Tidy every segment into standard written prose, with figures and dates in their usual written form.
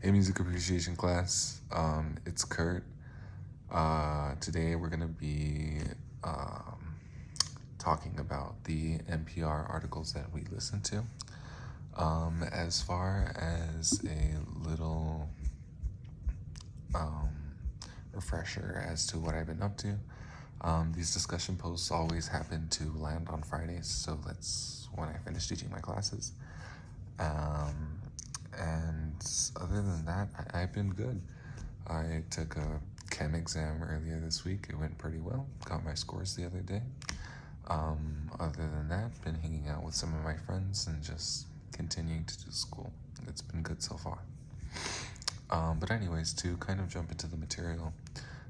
Hey, music appreciation class. It's Kurt. Today we're gonna be talking about the NPR articles that we listen to. As far as a little refresher as to what I've been up to, these discussion posts always happen to land on Fridays, so that's when I finish teaching my classes. And other than that, I've been good. I took a chem exam earlier this week. It went pretty well. Got my scores the other day. Other than that, been hanging out with some of my friends and just continuing to do school. It's been good so far. But anyways, to kind of jump into the material,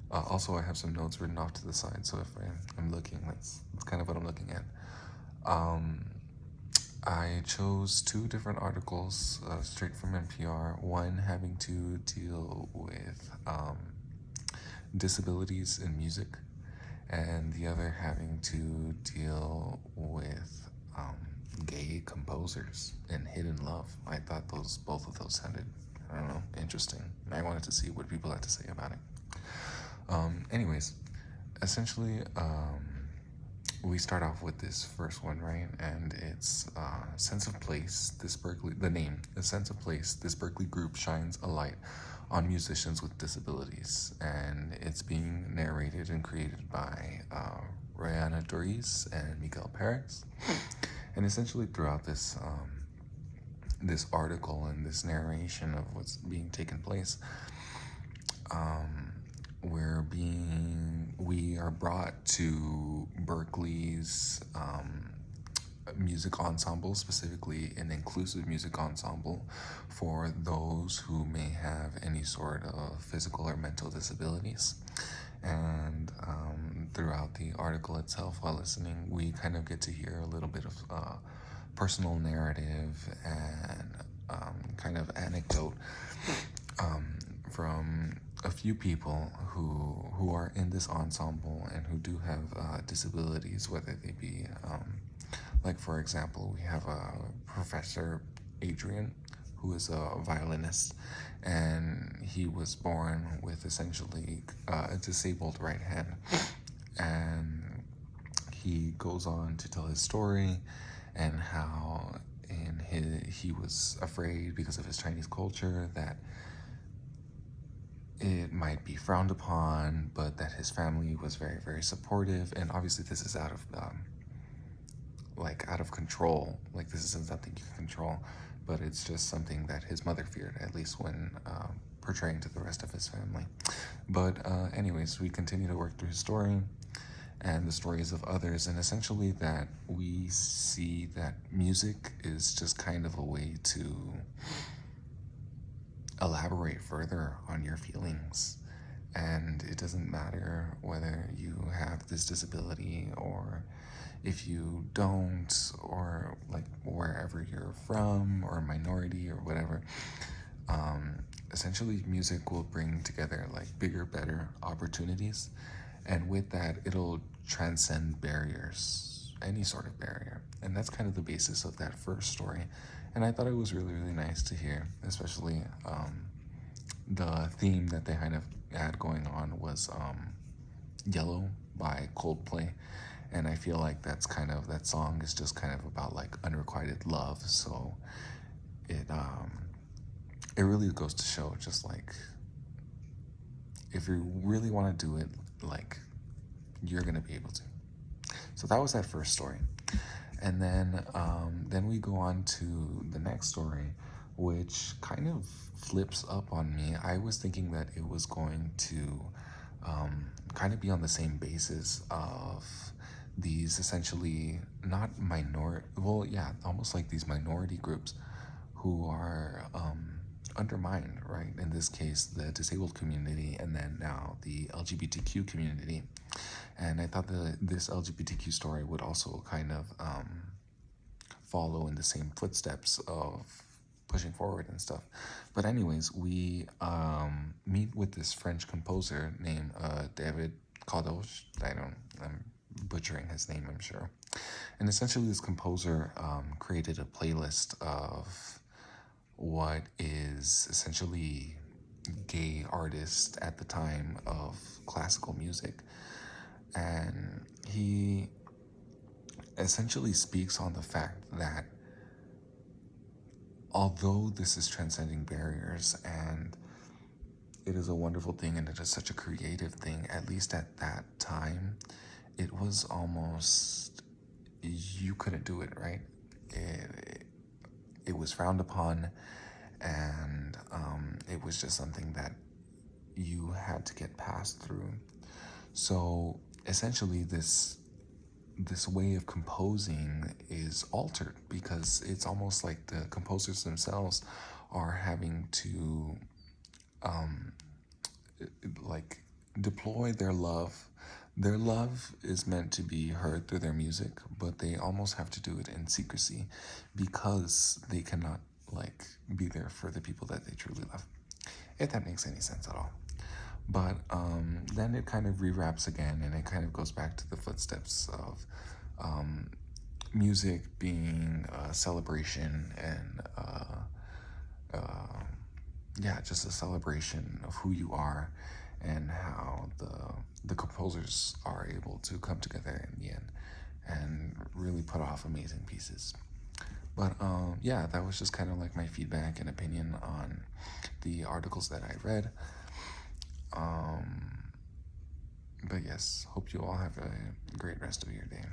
also I have some notes written off to the side, so if I'm looking, that's kind of what I'm looking at. I chose two different articles straight from NPR, one having to deal with disabilities in music, and the other having to deal with gay composers and hidden love. I thought both of those sounded, I don't know, interesting. I wanted to see what people had to say about it. Anyways, essentially, we start off with this first one, right? And it's Sense of Place. The name, A Sense of Place. This Berkeley group shines a light on musicians with disabilities, and it's being narrated and created by Rihanna Doris and Miguel Perez. And essentially, throughout this this article and this narration of what's being taken place, we are brought to Berkeley's music ensemble, specifically an inclusive music ensemble for those who may have any sort of physical or mental disabilities. And throughout the article itself, while listening, we kind of get to hear a little bit of personal narrative and kind of anecdote from a few people who are in this ensemble and who do have disabilities, whether they be like, for example, we have Professor Adrian, who is a violinist, and he was born with essentially a disabled right hand. And he goes on to tell his story and how he was afraid because of his Chinese culture that it might be frowned upon, but that his family was very, very supportive. And obviously this is out of control. Like, this isn't something you can control, but it's just something that his mother feared, at least when portraying to the rest of his family. But anyways, we continue to work through his story and the stories of others, and essentially that we see that music is just kind of a way to elaborate further on your feelings. And it doesn't matter whether you have this disability or if you don't, or like wherever you're from or minority or whatever. Essentially, music will bring together like bigger, better opportunities, and with that, it'll transcend barriers, any sort of barrier. And that's kind of the basis of that first story. And I thought it was really, really nice to hear, especially the theme that they kind of had going on was Yellow by Coldplay. And I feel like that song is just kind of about like unrequited love. So it really goes to show, just like, if you really want to do it, like, you're gonna be able to. So that was that first story. And then we go on to the next story, which kind of flips up on me. I was thinking that it was going to kind of be on the same basis of these essentially almost like these minority groups who are undermined, right? In this case, the disabled community, and then now the LGBTQ community. And I thought that this LGBTQ story would also kind of follow in the same footsteps of pushing forward and stuff. But anyways, we meet with this French composer named David Kadosh. I'm butchering his name, I'm sure. And essentially this composer created a playlist of what is is essentially gay artist at the time of classical music. And he essentially speaks on the fact that although this is transcending barriers and it is a wonderful thing and it is such a creative thing, at least at that time, it was almost, you couldn't do it, right? It was frowned upon, and it was just something that you had to get passed through. So essentially, this way of composing is altered because it's almost like the composers themselves are having to like deploy their love. Their love is meant to be heard through their music, but they almost have to do it in secrecy because they cannot like be there for the people that they truly love. If that makes any sense at all. But then it kind of rewraps again, and it kind of goes back to the footsteps of music being a celebration and yeah, just a celebration of who you are and how the composers are able to come together in the end and really put off amazing pieces. But yeah, that was just kind of like my feedback and opinion on the articles that I read. But yes, hope you all have a great rest of your day.